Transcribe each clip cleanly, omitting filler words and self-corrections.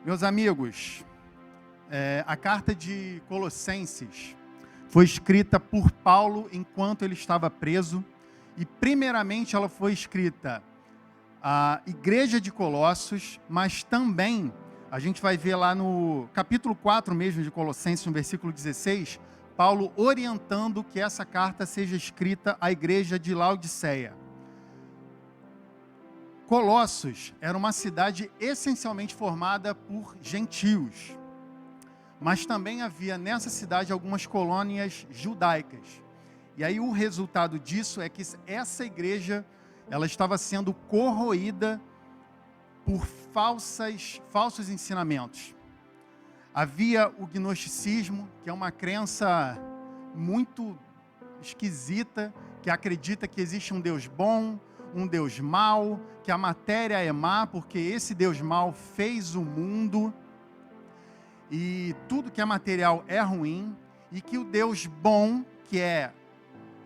Meus amigos, a carta de Colossenses foi escrita por Paulo enquanto ele estava preso e, primeiramente, ela foi escrita à igreja de Colossos, mas também, a gente vai ver lá no capítulo 4 mesmo de Colossenses, no versículo 16, Paulo orientando que essa carta seja escrita à igreja de Laodiceia. Colossos era uma cidade essencialmente formada por gentios, mas também havia nessa cidade algumas colônias judaicas. E aí o resultado disso é que essa igreja ela estava sendo corroída por falsos ensinamentos. Havia o gnosticismo, que é uma crença muito esquisita, que acredita que existe um Deus bom, um Deus mau, que a matéria é má, porque esse Deus mau fez o mundo, e tudo que é material é ruim, e que o Deus bom, que é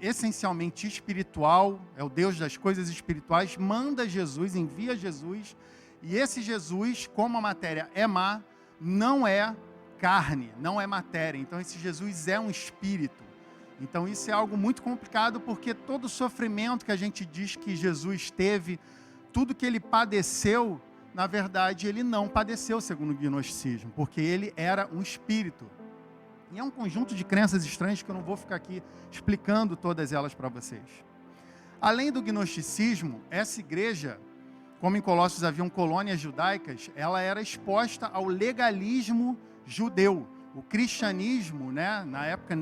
essencialmente espiritual, é o Deus das coisas espirituais, manda Jesus, envia Jesus, e esse Jesus, como a matéria é má, não é carne, não é matéria. Então esse Jesus é um espírito. Então isso é algo muito complicado, porque todo o sofrimento que a gente diz que Jesus teve, tudo que ele padeceu, na verdade ele não padeceu segundo o gnosticismo, porque ele era um espírito. E é um conjunto de crenças estranhas que eu não vou ficar aqui explicando todas elas para vocês. Além do gnosticismo, essa igreja, como em Colossos haviam colônias judaicas, ela era exposta ao legalismo judeu. O cristianismo, na época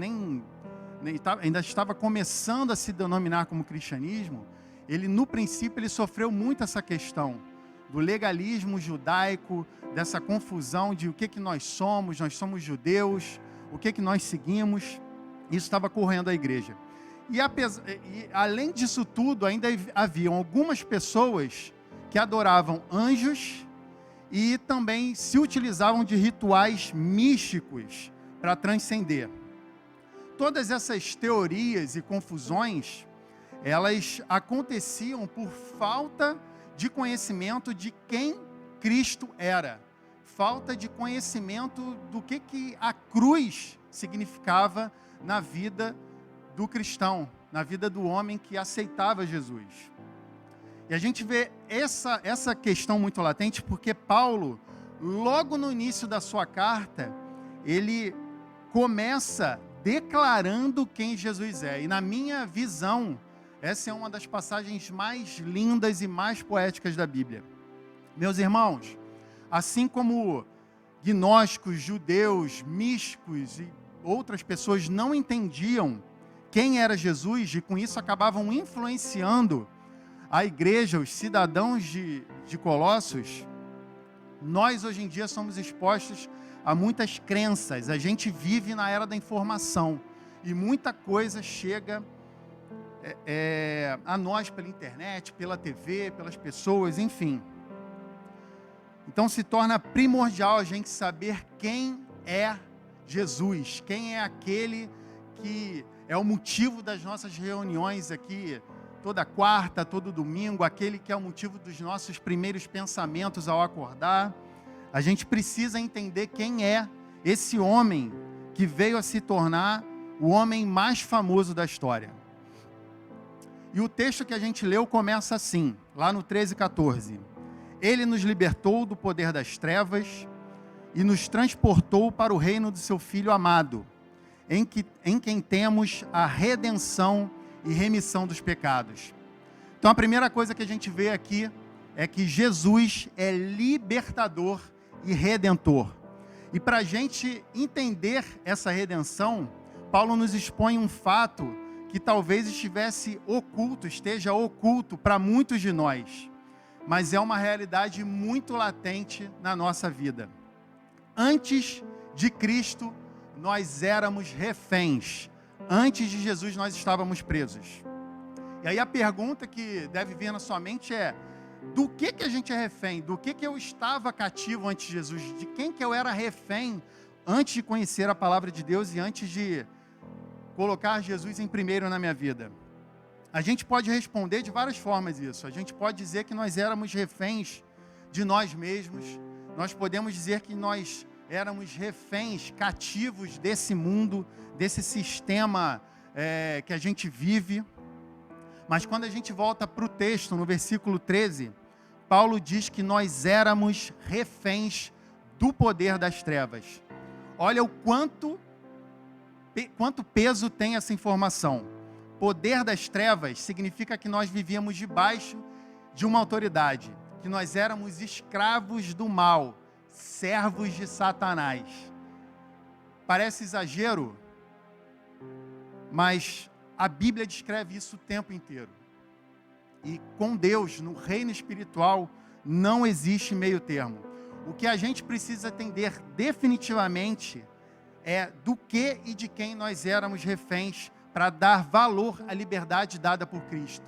ainda estava começando a se denominar como cristianismo. Ele, no princípio, ele sofreu muito essa questão do legalismo judaico, dessa confusão de o que nós somos judeus, o que nós seguimos. Isso estava correndo a igreja. E além disso tudo, ainda haviam algumas pessoas que adoravam anjos e também se utilizavam de rituais místicos para transcender. Todas essas teorias e confusões, elas aconteciam por falta de conhecimento de quem Cristo era. Falta de conhecimento do que a cruz significava na vida do cristão, na vida do homem que aceitava Jesus. E a gente vê essa questão muito latente porque Paulo, logo no início da sua carta, ele começa declarando quem Jesus é. E na minha visão, essa é uma das passagens mais lindas e mais poéticas da Bíblia. Meus irmãos, assim como gnósticos, judeus, místicos e outras pessoas não entendiam quem era Jesus e com isso acabavam influenciando a igreja, os cidadãos de Colossos, nós hoje em dia somos expostos a muitas crenças. A gente vive na era da informação e muita coisa chega a nós pela internet, pela TV, pelas pessoas, enfim. Então se torna primordial a gente saber quem é Jesus, quem é aquele que é o motivo das nossas reuniões aqui, toda quarta, todo domingo, aquele que é o motivo dos nossos primeiros pensamentos ao acordar. A gente precisa entender quem é esse homem que veio a se tornar o homem mais famoso da história. E o texto que a gente leu começa assim, lá no 13:14. Ele nos libertou do poder das trevas e nos transportou para o reino do seu Filho amado, em quem temos a redenção e remissão dos pecados. Então a primeira coisa que a gente vê aqui é que Jesus é libertador e redentor. E para a gente entender essa redenção, Paulo nos expõe um fato que talvez esteja oculto para muitos de nós, mas é uma realidade muito latente na nossa vida. Antes de Cristo, nós éramos reféns. Antes de Jesus, nós estávamos presos. E aí a pergunta que deve vir na sua mente é: do que a gente é refém? Do que eu estava cativo antes de Jesus? De quem que eu era refém antes de conhecer a palavra de Deus e antes de colocar Jesus em primeiro na minha vida? A gente pode responder de várias formas isso. A gente pode dizer que nós éramos reféns de nós mesmos, nós podemos dizer que nós éramos reféns, cativos desse mundo, desse sistema que a gente vive. Mas quando a gente volta para o texto, no versículo 13, Paulo diz que nós éramos reféns do poder das trevas. Olha o quanto peso tem essa informação. Poder das trevas significa que nós vivíamos debaixo de uma autoridade, que nós éramos escravos do mal, servos de Satanás. Parece exagero, mas a Bíblia descreve isso o tempo inteiro. E com Deus, no reino espiritual, não existe meio termo. O que a gente precisa entender definitivamente é do que e de quem nós éramos reféns para dar valor à liberdade dada por Cristo.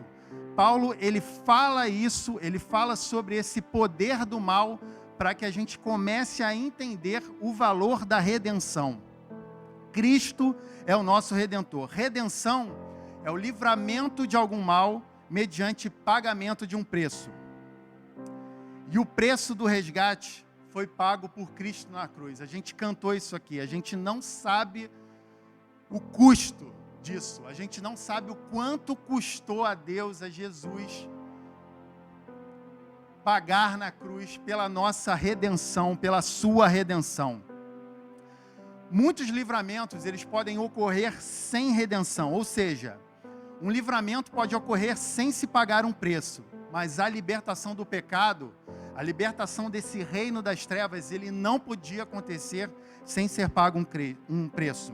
Paulo, ele fala isso, ele fala sobre esse poder do mal para que a gente comece a entender o valor da redenção. Cristo é o nosso Redentor. Redenção é o livramento de algum mal mediante pagamento de um preço. E o preço do resgate foi pago por Cristo na cruz. A gente cantou isso aqui, a gente não sabe o custo disso. A gente não sabe o quanto custou a Deus, a Jesus, pagar na cruz pela nossa redenção, pela sua redenção. Muitos livramentos, eles podem ocorrer sem redenção, ou seja, um livramento pode ocorrer sem se pagar um preço, mas a libertação do pecado, a libertação desse reino das trevas, ele não podia acontecer sem ser pago um preço.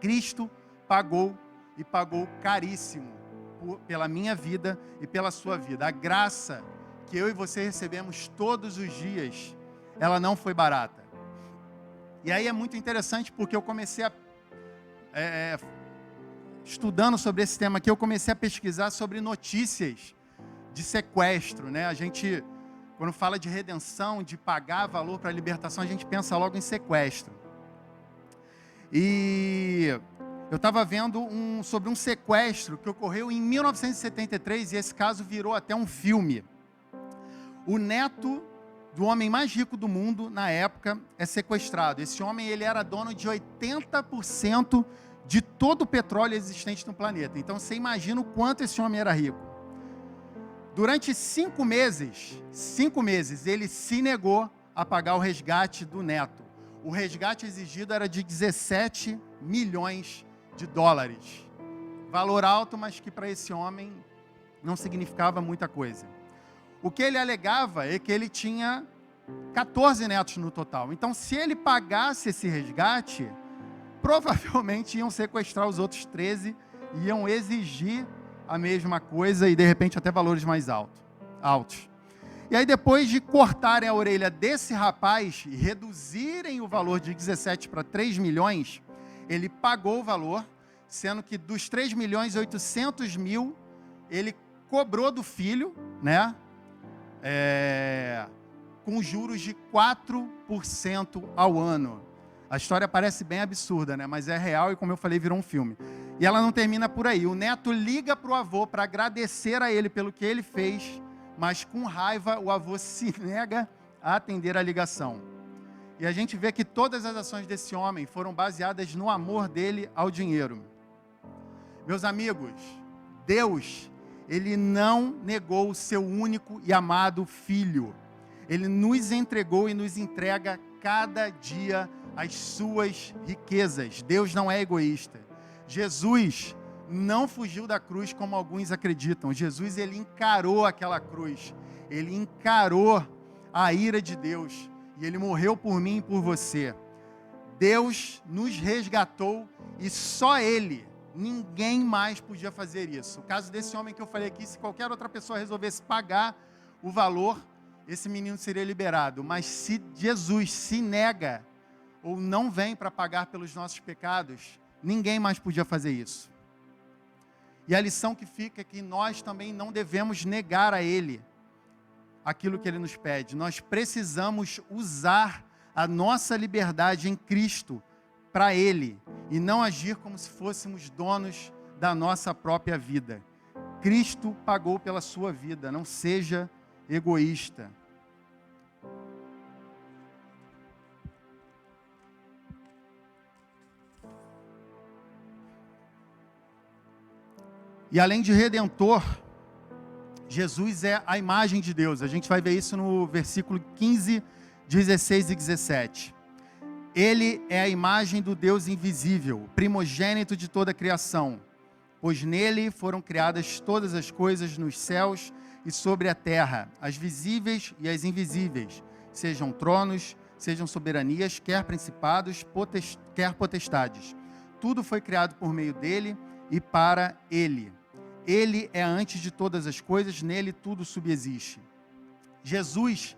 Cristo pagou e pagou caríssimo pela minha vida e pela sua vida. A graça que eu e você recebemos todos os dias, ela não foi barata. E aí é muito interessante porque eu comecei estudando sobre esse tema aqui, eu comecei a pesquisar sobre notícias de sequestro, né? A gente, quando fala de redenção, de pagar valor para a libertação, a gente pensa logo em sequestro. E eu estava vendo sobre um sequestro que ocorreu em 1973 e esse caso virou até um filme. O neto do homem mais rico do mundo, na época, é sequestrado. Esse homem, ele era dono de 80% de todo o petróleo existente no planeta. Então, você imagina o quanto esse homem era rico. Durante 5 meses, ele se negou a pagar o resgate do neto. O resgate exigido era de 17 milhões de dólares. Valor alto, mas que para esse homem não significava muita coisa. O que ele alegava é que ele tinha 14 netos no total. Então, se ele pagasse esse resgate, provavelmente iam sequestrar os outros 13, iam exigir a mesma coisa e, de repente, até valores mais altos. E aí, depois de cortarem a orelha desse rapaz e reduzirem o valor de 17 para 3 milhões, ele pagou o valor, sendo que dos 3 milhões e 800 mil, ele cobrou do filho, né? Com juros de 4% ao ano. A história parece bem absurda, né? Mas é real e, como eu falei, virou um filme. E ela não termina por aí. O neto liga para o avô para agradecer a ele pelo que ele fez, mas com raiva o avô se nega a atender a ligação. E a gente vê que todas as ações desse homem foram baseadas no amor dele ao dinheiro. Meus amigos, Deus, ele não negou o seu único e amado Filho. Ele nos entregou e nos entrega cada dia as suas riquezas. Deus não é egoísta. Jesus não fugiu da cruz como alguns acreditam. Jesus, ele encarou aquela cruz. Ele encarou a ira de Deus. E ele morreu por mim e por você. Deus nos resgatou e só ele, ninguém mais podia fazer isso. O caso desse homem que eu falei aqui, se qualquer outra pessoa resolvesse pagar o valor, esse menino seria liberado. Mas se Jesus se nega ou não vem para pagar pelos nossos pecados, ninguém mais podia fazer isso. E a lição que fica é que nós também não devemos negar a Ele aquilo que Ele nos pede. Nós precisamos usar a nossa liberdade em Cristo para Ele e não agir como se fôssemos donos da nossa própria vida. Cristo pagou pela sua vida, não seja egoísta. E além de redentor, Jesus é a imagem de Deus. A gente vai ver isso no versículo 15, 16 e 17. Ele é a imagem do Deus invisível, primogênito de toda a criação, pois nele foram criadas todas as coisas nos céus e sobre a terra, as visíveis e as invisíveis, sejam tronos, sejam soberanias, quer principados, quer potestades. Tudo foi criado por meio dele e para ele. Ele é antes de todas as coisas, nele tudo subsiste. Jesus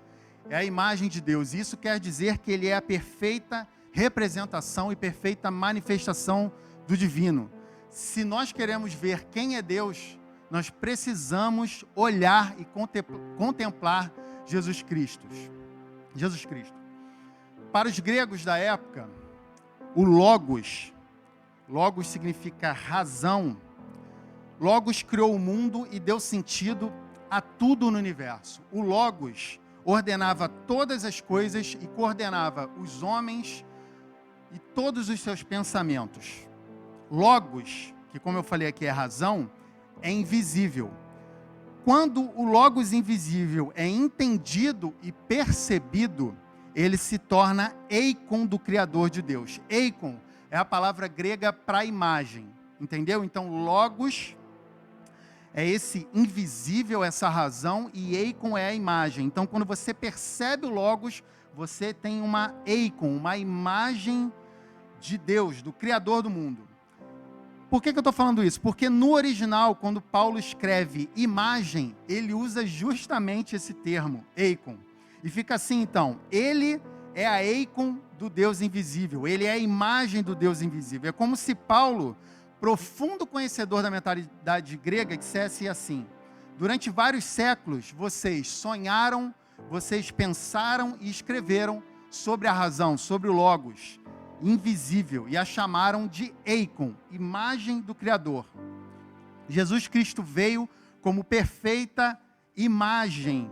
é a imagem de Deus. Isso quer dizer que ele é a perfeita representação e perfeita manifestação do divino. Se nós queremos ver quem é Deus, nós precisamos olhar e contemplar Jesus Cristo. Jesus Cristo. Para os gregos da época, o logos significa razão. Logos criou o mundo e deu sentido a tudo no universo. O logos ordenava todas as coisas e coordenava os homens e todos os seus pensamentos. Logos, que como eu falei aqui é razão, é invisível. Quando o logos invisível é entendido e percebido, ele se torna eikon do Criador de Deus. Eikon é a palavra grega para imagem, entendeu? Então, logos é esse invisível, essa razão, e eikon é a imagem. Então, quando você percebe o logos, você tem uma eikon, uma imagem de Deus, do Criador do mundo. Por que eu estou falando isso? Porque no original, quando Paulo escreve imagem, ele usa justamente esse termo, eikon. E fica assim, então, ele é a eikon do Deus invisível, ele é a imagem do Deus invisível. É como se Paulo, profundo conhecedor da mentalidade grega, dissesse assim: durante vários séculos, vocês sonharam, vocês pensaram e escreveram sobre a razão, sobre o logos invisível, e a chamaram de eikon, imagem do Criador. Jesus Cristo veio como perfeita imagem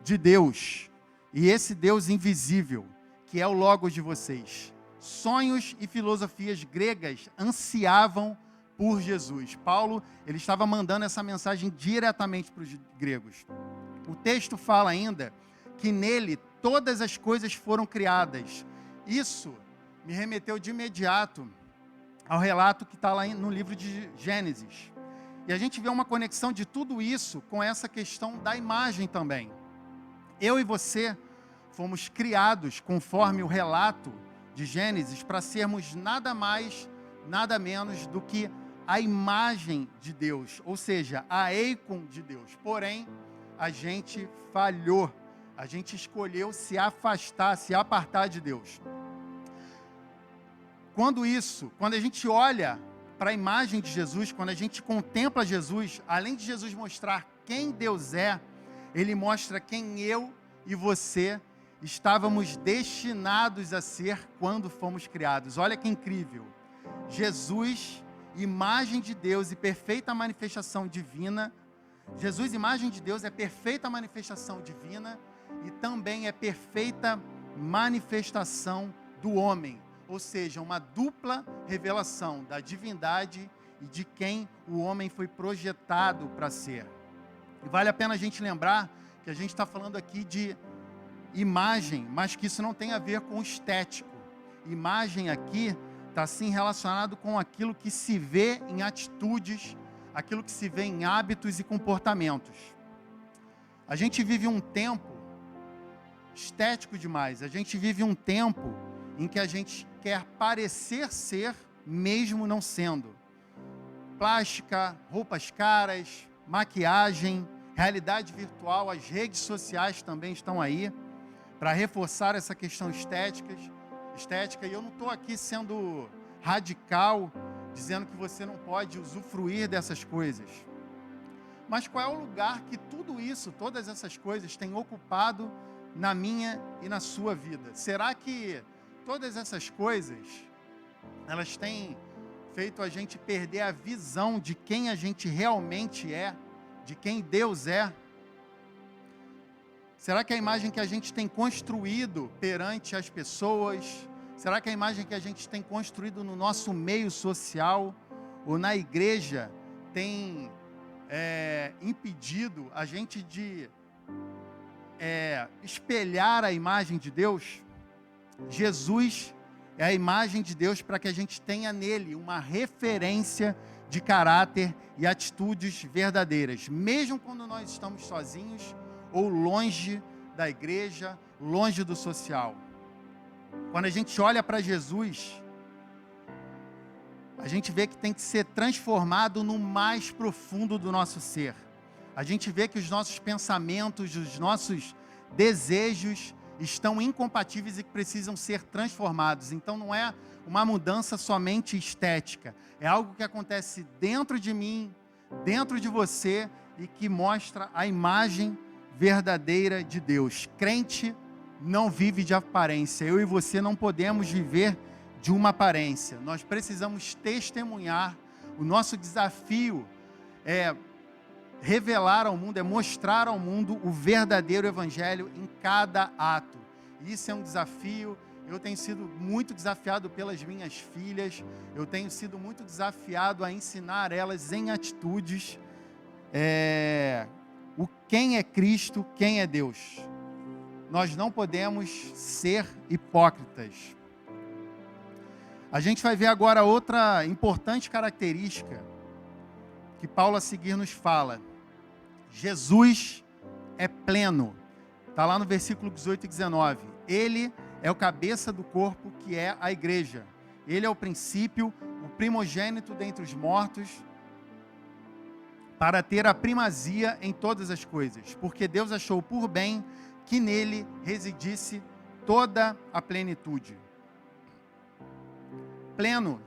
de Deus, e esse Deus invisível, que é o logos de vocês. Sonhos e filosofias gregas ansiavam por Jesus. Paulo, ele estava mandando essa mensagem diretamente para os gregos. O texto fala ainda que nele todas as coisas foram criadas. Isso me remeteu de imediato ao relato que está lá no livro de Gênesis. E a gente vê uma conexão de tudo isso com essa questão da imagem também. Eu e você fomos criados, conforme o relato de Gênesis, para sermos nada mais, nada menos do que a imagem de Deus, ou seja, a eikon de Deus. Porém, a gente falhou, a gente escolheu se afastar, se apartar de Deus. Quando a gente olha para a imagem de Jesus, quando a gente contempla Jesus, além de Jesus mostrar quem Deus é, ele mostra quem eu e você estávamos destinados a ser quando fomos criados. Olha que incrível. Jesus, imagem de Deus e perfeita manifestação divina. Jesus, imagem de Deus, é perfeita manifestação divina e também é perfeita manifestação do homem. Ou seja, uma dupla revelação da divindade e de quem o homem foi projetado para ser. E vale a pena a gente lembrar que a gente está falando aqui de imagem, mas que isso não tem a ver com estético. Imagem aqui está sim relacionado com aquilo que se vê em atitudes, aquilo que se vê em hábitos e comportamentos. A gente vive um tempo estético demais, a gente vive um tempo em que a gente quer parecer ser, mesmo não sendo. Plástica, roupas caras, maquiagem, realidade virtual, as redes sociais também estão aí para reforçar essa questão estética. E eu não estou aqui sendo radical, dizendo que você não pode usufruir dessas coisas. Mas qual é o lugar que tudo isso, todas essas coisas, têm ocupado na minha e na sua vida? Será que todas essas coisas, elas têm feito a gente perder a visão de quem a gente realmente é, de quem Deus é? Será que a imagem que a gente tem construído perante as pessoas, será que a imagem que a gente tem construído no nosso meio social ou na igreja tem impedido a gente de espelhar a imagem de Deus, Jesus é a imagem de Deus para que a gente tenha nele uma referência de caráter e atitudes verdadeiras, mesmo quando nós estamos sozinhos ou longe da igreja, longe do social. Quando a gente olha para Jesus, a gente vê que tem que ser transformado no mais profundo do nosso ser. A gente vê que os nossos pensamentos, os nossos desejos estão incompatíveis e que precisam ser transformados. Então não é uma mudança somente estética, é algo que acontece dentro de mim, dentro de você e que mostra a imagem verdadeira de Deus. Crente não vive de aparência. Eu e você não podemos viver de uma aparência. Nós precisamos testemunhar. O nosso desafio é revelar ao mundo, é mostrar ao mundo o verdadeiro evangelho em cada ato. Isso é um desafio. Eu tenho sido muito desafiado pelas minhas filhas. Eu tenho sido muito desafiado a ensinar elas em atitudes quem é Cristo, quem é Deus. Nós não podemos ser hipócritas. A gente vai ver agora outra importante característica que Paulo a seguir nos fala. Jesus é pleno. Está lá no versículo 18 e 19. Ele é o cabeça do corpo, que é a igreja. Ele é o princípio, o primogênito dentre os mortos, para ter a primazia em todas as coisas. Porque Deus achou por bem que nele residisse toda a plenitude. Pleno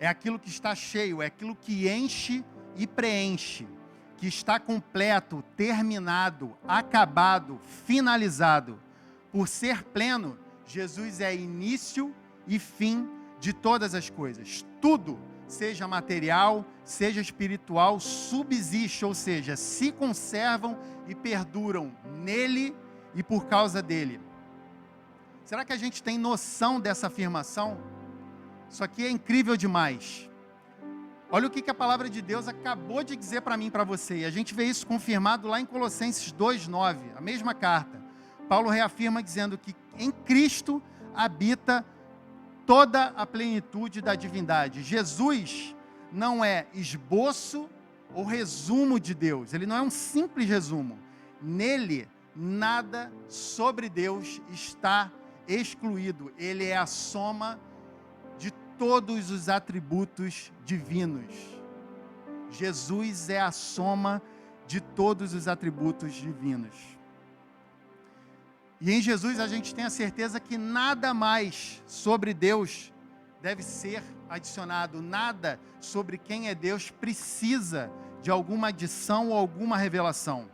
é aquilo que está cheio, é aquilo que enche e preenche, que está completo, terminado, acabado, finalizado. Por ser pleno, Jesus é início e fim de todas as coisas. Tudo, seja material, seja espiritual, subsiste, ou seja, se conservam e perduram nele e por causa dele. Será que a gente tem noção dessa afirmação? Isso aqui é incrível demais. Olha o que a palavra de Deus acabou de dizer para mim e para você. E a gente vê isso confirmado lá em Colossenses 2:9, a mesma carta. Paulo reafirma dizendo que em Cristo habita toda a plenitude da divindade. Jesus não é esboço ou resumo de Deus. Ele não é um simples resumo. Nele, nada sobre Deus está excluído. Ele é a soma de todos os atributos divinos. Jesus é a soma de todos os atributos divinos. E em Jesus a gente tem a certeza que nada mais sobre Deus deve ser adicionado. Nada sobre quem é Deus precisa de alguma adição ou alguma revelação.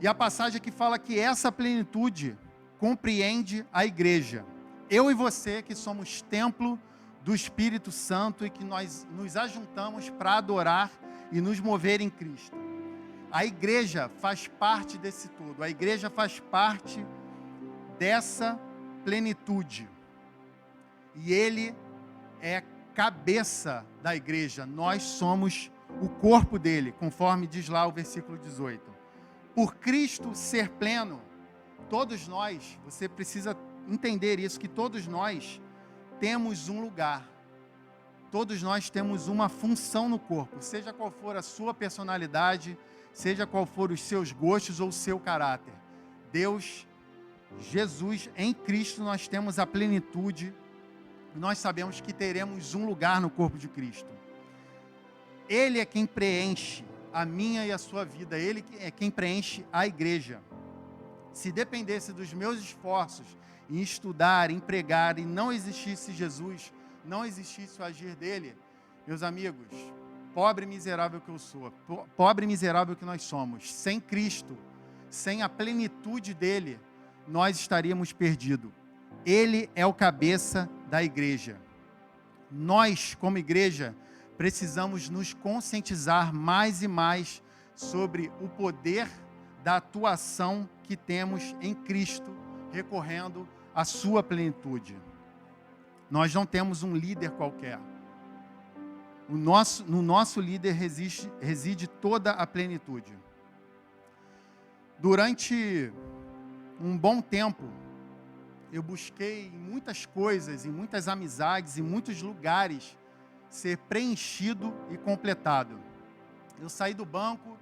E a passagem aqui fala que essa plenitude compreende a igreja. Eu e você que somos templo do Espírito Santo e que nós nos ajuntamos para adorar e nos mover em Cristo. A igreja faz parte desse todo. A igreja faz parte dessa plenitude. E ele é cabeça da igreja. Nós somos o corpo dele, conforme diz lá o versículo 18. Por Cristo ser pleno, todos nós, você precisa entender isso, que todos nós temos um lugar. Todos nós temos uma função no corpo, seja qual for a sua personalidade, seja qual for os seus gostos ou o seu caráter. Deus, Jesus, em Cristo nós temos a plenitude. Nós sabemos que teremos um lugar no corpo de Cristo. Ele é quem preenche a minha e a sua vida. Ele é quem preenche a igreja. Se dependesse dos meus esforços em estudar, em pregar, e não existisse Jesus, não existisse o agir dele, meus amigos, pobre miserável que eu sou, pobre miserável que nós somos, sem Cristo, sem a plenitude dele, nós estaríamos perdidos. Ele é o cabeça da igreja. Nós, como igreja, precisamos nos conscientizar mais e mais sobre o poder da atuação que temos em Cristo, recorrendo à sua plenitude. Nós não temos um líder qualquer. No nosso líder reside toda a plenitude. Durante um bom tempo, eu busquei em muitas coisas, em muitas amizades, em muitos lugares, ser preenchido e completado. Eu saí do banco,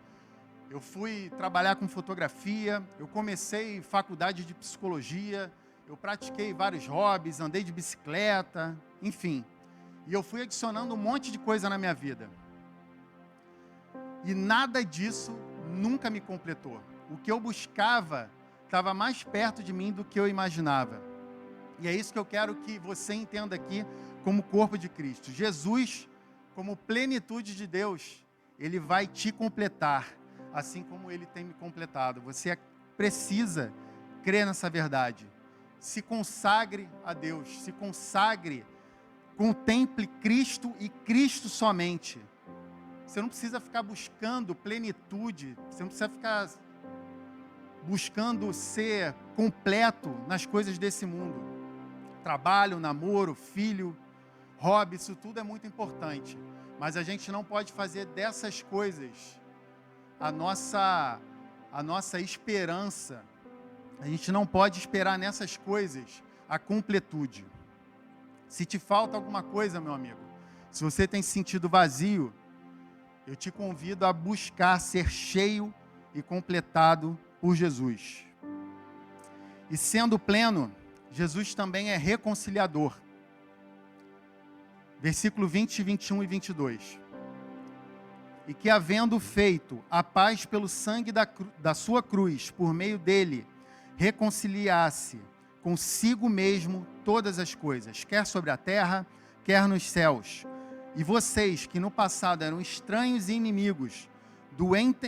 eu fui trabalhar com fotografia, eu comecei faculdade de psicologia, eu pratiquei vários hobbies, andei de bicicleta, enfim. E eu fui adicionando um monte de coisa na minha vida. E nada disso nunca me completou. O que eu buscava estava mais perto de mim do que eu imaginava. E é isso que eu quero que você entenda aqui como corpo de Cristo. Jesus, como plenitude de Deus, Ele vai te completar, assim como Ele tem me completado. Você precisa crer nessa verdade. Se consagre a Deus, se consagre, contemple Cristo e Cristo somente. Você não precisa ficar buscando plenitude, você não precisa ficar buscando ser completo nas coisas desse mundo. Trabalho, namoro, filho, hobby, isso tudo é muito importante. Mas a gente não pode fazer dessas coisas a nossa esperança. A gente não pode esperar nessas coisas a completude. Se te falta alguma coisa, meu amigo, se você tem se sentido vazio, eu te convido a buscar ser cheio e completado por Jesus. E sendo pleno, Jesus também é reconciliador. Versículo 20, 21 e 22. E que, havendo feito a paz pelo sangue da sua cruz, por meio dele, reconciliasse consigo mesmo todas as coisas, quer sobre a terra, quer nos céus. E vocês, que no passado eram estranhos e inimigos,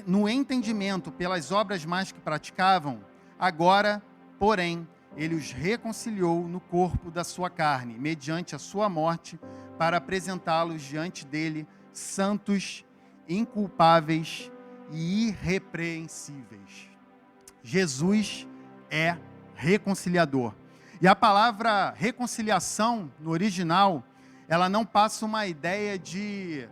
no entendimento pelas obras más que praticavam, agora, porém, ele os reconciliou no corpo da sua carne, mediante a sua morte, para apresentá-los diante dele santos, inculpáveis e irrepreensíveis. Jesus é reconciliador. E a palavra reconciliação, no original, ela não passa uma ideia de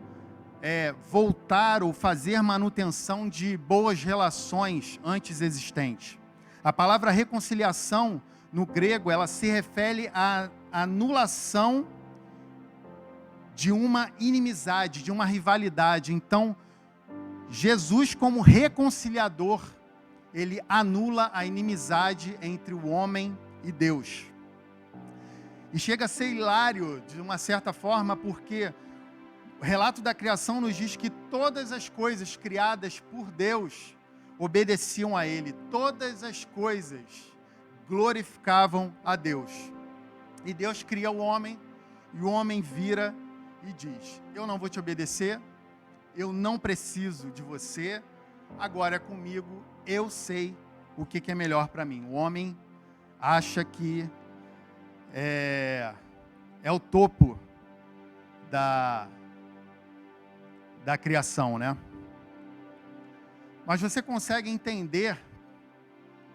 voltar ou fazer manutenção de boas relações antes existentes. A palavra reconciliação, no grego, ela se refere à anulação de uma inimizade, de uma rivalidade. Então, Jesus, como reconciliador, ele anula a inimizade entre o homem e Deus. E chega a ser hilário, de uma certa forma, porque o relato da criação nos diz que todas as coisas criadas por Deus obedeciam a Ele. Todas as coisas glorificavam a Deus. E Deus cria o homem, e o homem vira e diz: eu não vou te obedecer, eu não preciso de você, agora é comigo, eu sei o que é melhor para mim. O homem acha que é o topo da criação, né? Mas você consegue entender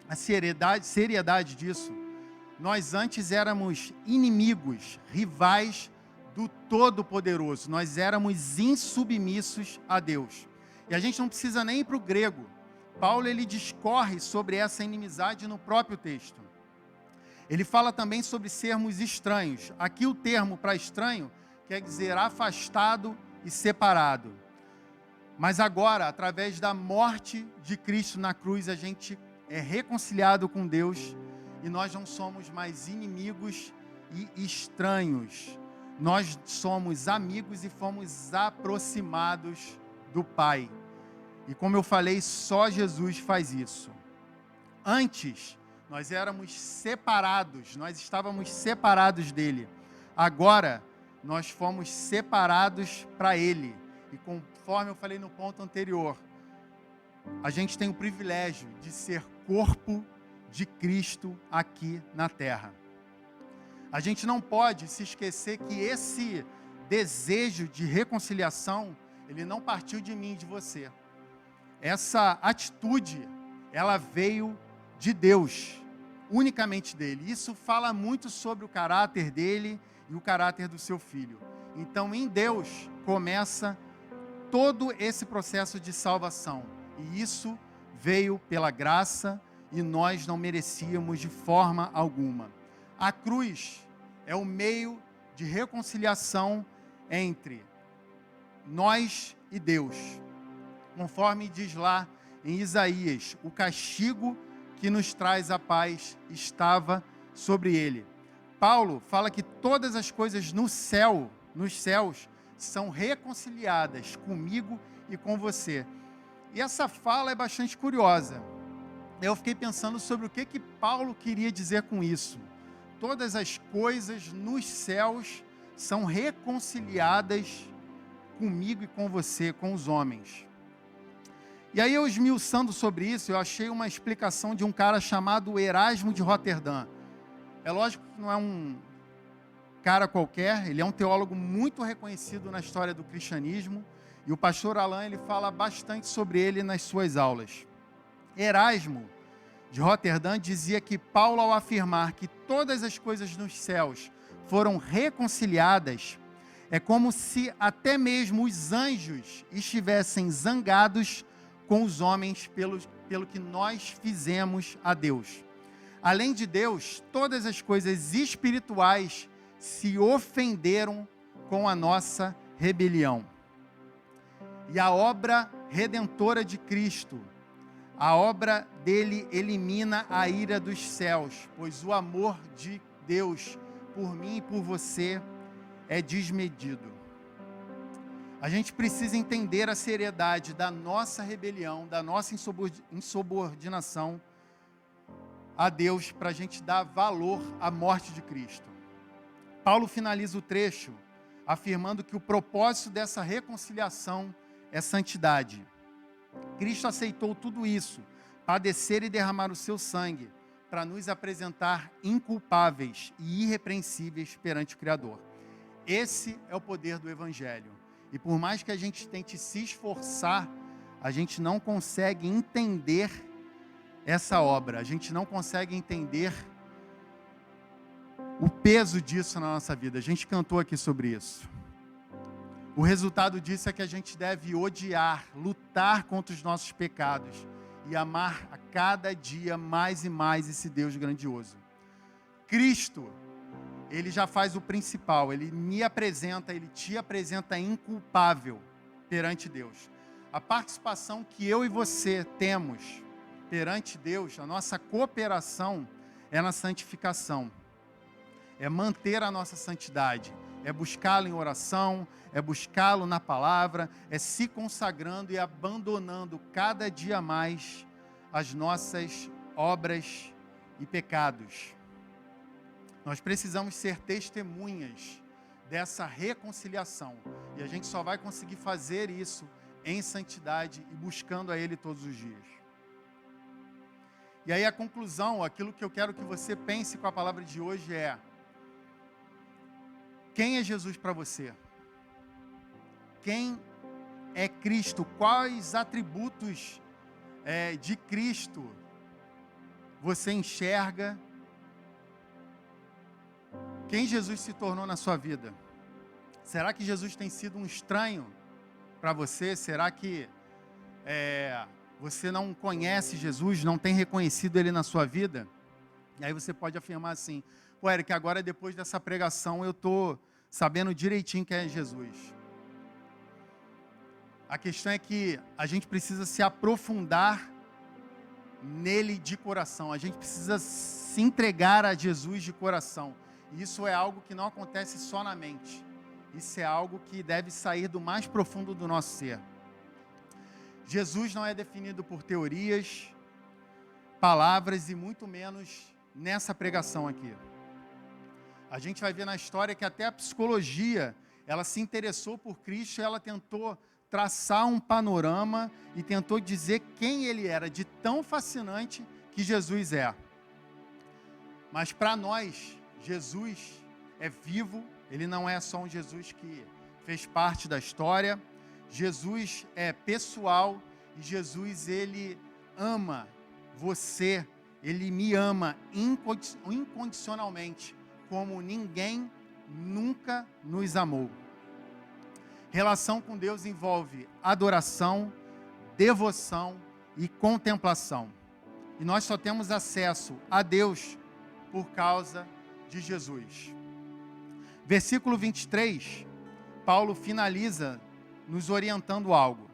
a seriedade disso? Nós antes éramos inimigos, rivais do Todo-Poderoso. Nós éramos insubmissos a Deus. E a gente não precisa nem ir para o grego. Paulo, ele discorre sobre essa inimizade no próprio texto. Ele fala também sobre sermos estranhos. Aqui o termo para estranho quer dizer afastado e separado. Mas agora, através da morte de Cristo na cruz, a gente é reconciliado com Deus e nós não somos mais inimigos e estranhos. Nós somos amigos e fomos aproximados do Pai. E como eu falei, só Jesus faz isso. Antes, nós éramos separados, nós estávamos separados dele. Agora, nós fomos separados para ele. E conforme eu falei no ponto anterior, a gente tem o privilégio de ser corpo de Cristo aqui na terra. A gente não pode se esquecer que esse desejo de reconciliação, ele não partiu de mim e de você. Essa atitude, ela veio de Deus, unicamente dele. Isso fala muito sobre o caráter dele e o caráter do seu filho. Então, em Deus, começa todo esse processo de salvação. E isso veio pela graça e nós não merecíamos de forma alguma. A cruz é o meio de reconciliação entre nós e Deus. Conforme diz lá em Isaías, o castigo que nos traz a paz estava sobre ele. Paulo fala que todas as coisas no céu, nos céus, são reconciliadas comigo e com você. E essa fala é bastante curiosa. Eu fiquei pensando sobre o que Paulo queria dizer com isso. Todas as coisas nos céus são reconciliadas comigo e com você, com os homens. E aí, eu esmiuçando sobre isso, eu achei uma explicação de um cara chamado Erasmo de Roterdã. É lógico que não é um cara qualquer, ele é um teólogo muito reconhecido na história do cristianismo, e o pastor Alain, ele fala bastante sobre ele nas suas aulas. Erasmo de Roterdã dizia que Paulo, ao afirmar que todas as coisas nos céus foram reconciliadas, é como se até mesmo os anjos estivessem zangados com os homens pelo que nós fizemos a Deus. Além de Deus, todas as coisas espirituais se ofenderam com a nossa rebelião. E a obra redentora de Cristo, a obra dele elimina a ira dos céus, pois o amor de Deus por mim e por você é desmedido. A gente precisa entender a seriedade da nossa rebelião, da nossa insubordinação a Deus, para a gente dar valor à morte de Cristo. Paulo finaliza o trecho afirmando que o propósito dessa reconciliação é santidade. Cristo aceitou tudo isso, padecer e derramar o seu sangue, para nos apresentar inculpáveis e irrepreensíveis perante o Criador. Esse é o poder do Evangelho. E por mais que a gente tente se esforçar, a gente não consegue entender essa obra, a gente não consegue entender o peso disso na nossa vida. A gente cantou aqui sobre isso. O resultado disso é que a gente deve odiar, lutar contra os nossos pecados e amar a cada dia mais e mais esse Deus grandioso. Cristo, ele já faz o principal, ele me apresenta, ele te apresenta inculpável perante Deus. A participação que eu e você temos perante Deus, a nossa cooperação é na santificação, é manter a nossa santidade, é buscá-lo em oração, é buscá-lo na palavra, é se consagrando e abandonando cada dia mais as nossas obras e pecados. Nós precisamos ser testemunhas dessa reconciliação. E a gente só vai conseguir fazer isso em santidade e buscando a Ele todos os dias. E aí a conclusão, aquilo que eu quero que você pense com a palavra de hoje é: quem é Jesus para você? Quem é Cristo? Quais atributos de Cristo você enxerga? Quem Jesus se tornou na sua vida? Será que Jesus tem sido um estranho para você? Será que você não conhece Jesus, não tem reconhecido Ele na sua vida? E aí você pode afirmar assim: pô, Eric, agora depois dessa pregação eu estou sabendo direitinho quem é Jesus. A questão é que a gente precisa se aprofundar nele de coração. A gente precisa se entregar a Jesus de coração. E isso é algo que não acontece só na mente. Isso é algo que deve sair do mais profundo do nosso ser. Jesus não é definido por teorias, palavras e muito menos nessa pregação aqui. A gente vai ver na história que até a psicologia, ela se interessou por Cristo e ela tentou traçar um panorama e tentou dizer quem Ele era, de tão fascinante que Jesus é. Mas para nós, Jesus é vivo, Ele não é só um Jesus que fez parte da história. Jesus é pessoal e Jesus, Ele ama você, Ele me ama incondicionalmente, como ninguém nunca nos amou. Relação com Deus envolve adoração, devoção e contemplação. E nós só temos acesso a Deus por causa de Jesus. Versículo 23, Paulo finaliza nos orientando algo.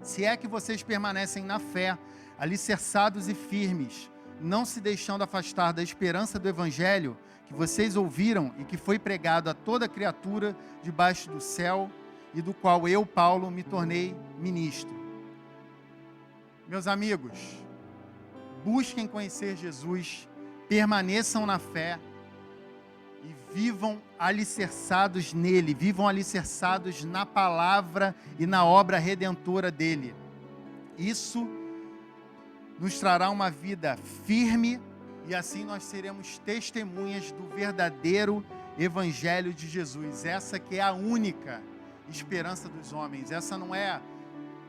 Se é que vocês permanecem na fé, alicerçados e firmes, não se deixando afastar da esperança do Evangelho que vocês ouviram e que foi pregado a toda criatura debaixo do céu e do qual eu, Paulo, me tornei ministro. Meus amigos, busquem conhecer Jesus, permaneçam na fé e vivam alicerçados nele, vivam alicerçados na palavra e na obra redentora dele. Isso nos trará uma vida firme e assim nós seremos testemunhas do verdadeiro Evangelho de Jesus. Essa que é a única esperança dos homens. Essa não é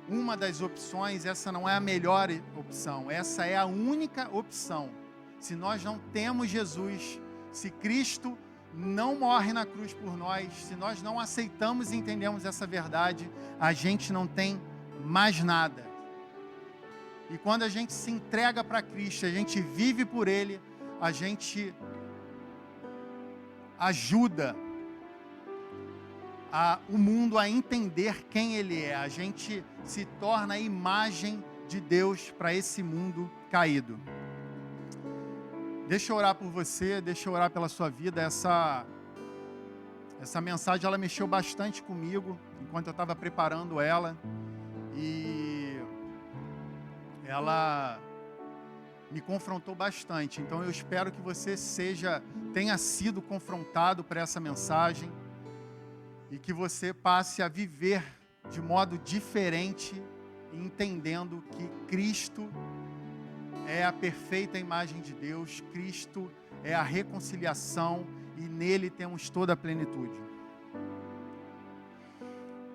uma das opções, essa não é a melhor opção. Essa é a única opção. Se nós não temos Jesus, se Cristo não morre na cruz por nós, se nós não aceitamos e entendemos essa verdade, a gente não tem mais nada. E quando a gente se entrega para Cristo, a gente vive por Ele, a gente ajuda o mundo a entender quem Ele é. A gente se torna a imagem de Deus para esse mundo caído. Deixa eu orar por você, deixa eu orar pela sua vida. Essa mensagem, ela mexeu bastante comigo, enquanto eu estava preparando ela. E ela me confrontou bastante. Então eu espero que você tenha sido confrontado por essa mensagem e que você passe a viver de modo diferente, entendendo que Cristo é a perfeita imagem de Deus, Cristo é a reconciliação e nele temos toda a plenitude.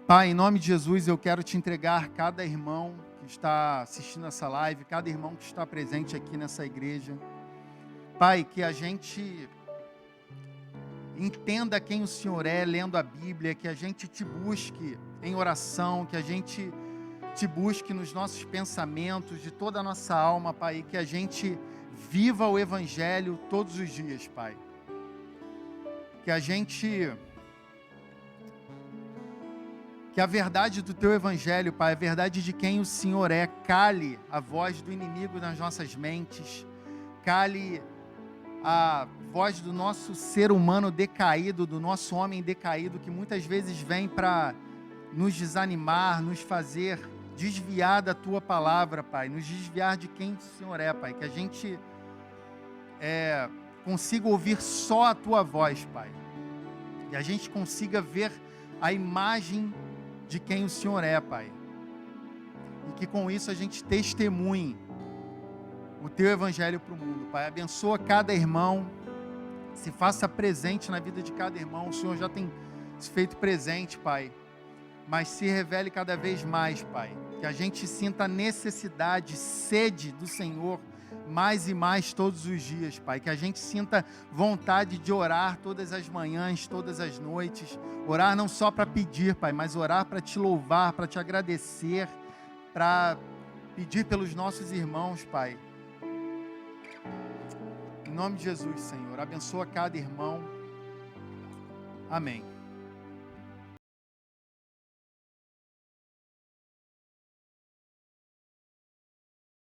Pai, em nome de Jesus, eu quero te entregar cada irmão que está assistindo essa live, cada irmão que está presente aqui nessa igreja. Pai, que a gente entenda quem o Senhor é, lendo a Bíblia, que a gente te busque em oração, que a gente te busque nos nossos pensamentos, de toda a nossa alma, Pai, e que a gente viva o Evangelho todos os dias, Pai. Que a verdade do Teu Evangelho, Pai, a verdade de quem o Senhor é, cale a voz do inimigo nas nossas mentes, cale a voz do nosso ser humano decaído, do nosso homem decaído, que muitas vezes vem para nos desanimar, nos fazer desviar da Tua palavra, Pai, nos desviar de quem o Senhor é, Pai, que a gente consiga ouvir só a Tua voz, Pai, e a gente consiga ver a imagem de quem o Senhor é, Pai, e que com isso a gente testemunhe o Teu Evangelho para o mundo, Pai. Abençoa cada irmão, se faça presente na vida de cada irmão. O Senhor já tem se feito presente, Pai, mas se revele cada vez mais, Pai, que a gente sinta a necessidade, sede do Senhor mais e mais todos os dias, Pai, que a gente sinta vontade de orar todas as manhãs, todas as noites, orar não só para pedir, Pai, mas orar para Te louvar, para Te agradecer, para pedir pelos nossos irmãos, Pai. Em nome de Jesus, Senhor, abençoa cada irmão. Amém.